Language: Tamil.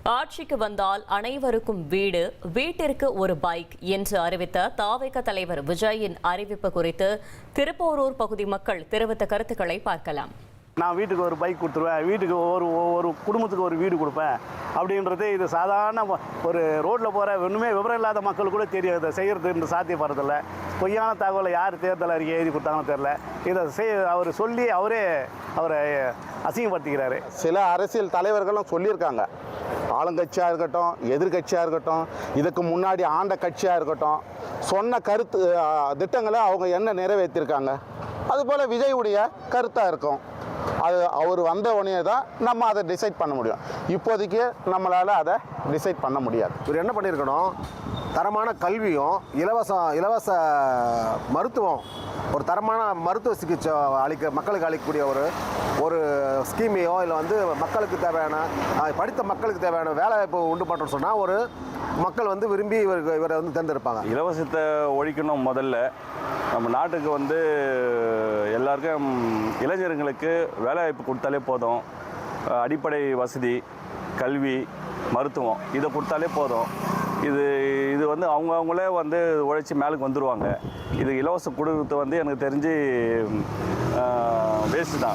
ஆட்சிக்கு வந்தால் அனைவருக்கும் வீடு, வீட்டிற்கு ஒரு பைக் என்று அறிவித்த தாவேக தலைவர் விஜயின் அறிவிப்பு குறித்து திருப்போரூர் பகுதி மக்கள் தெரிவித்த கருத்துக்களை பார்க்கலாம். நான் வீட்டுக்கு ஒரு பைக் கொடுத்துருவேன், வீட்டுக்கு ஒரு குடும்பத்துக்கு ஒரு வீடு கொடுப்பேன் அப்படின்றது இது சாதாரண ஒரு ரோட்டில் போகிற ஒன்றுமே விவரம் இல்லாத மக்கள் கூட தெரியும். இதை செய்கிறது சாத்தியப்படுறதில்ல. பொய்யான தகவலை யார் தேர்தல் அறிக்கை எழுதி கொடுத்தாங்கன்னு தெரில. இதை அவர் சொல்லி அவரை அசிங்கப்படுத்திக்கிறாரு. சில அரசியல் தலைவர்களும் சொல்லியிருக்காங்க, ஆளுங்கட்சியாக இருக்கட்டும், எதிர்கட்சியாக இருக்கட்டும், இதுக்கு முன்னாடி ஆண்ட கட்சியாக இருக்கட்டும், சொன்ன திட்டங்களை அவங்க என்ன நிறைவேற்றிருக்காங்க. அதுபோல் விஜயுடைய கருத்தாக இருக்கும். அது அவர் வந்த உடனே தான் நம்ம அதை டிசைட் பண்ண முடியும். இப்போதைக்கு நம்மளால் அதை டிசைட் பண்ண முடியாது. இவர் என்ன பண்ணியிருக்கணும், தரமான கல்வியும் இலவச மருத்துவம், ஒரு தரமான மருத்துவ சிகிச்சை மக்களுக்கு அளிக்கக்கூடிய ஒரு ஸ்கீமையோ இல்லை மக்களுக்கு தேவையான படித்த மக்களுக்கு தேவையான வேலைவாய்ப்பு உண்டு பண்ணுறோன்னு சொன்னால் ஒரு மக்கள் விரும்பி இவரை தேர்ந்தெடுப்பாங்க. இலவசத்தை ஒழிக்கணும். முதல்ல நம்ம நாட்டுக்கு எல்லாருக்கும் இளைஞர்களுக்கு வேலைவாய்ப்பு கொடுத்தாலே போதும். அடிப்படை வசதி, கல்வி, மருத்துவம் இதை கொடுத்தாலே போதும். இது அவங்களே உழைச்சி மேலுக்கு வந்துடுவாங்க. இது இலவசம் கொடுக்குறது எனக்கு தெரிஞ்சு வேஸ்ட்டு தான்.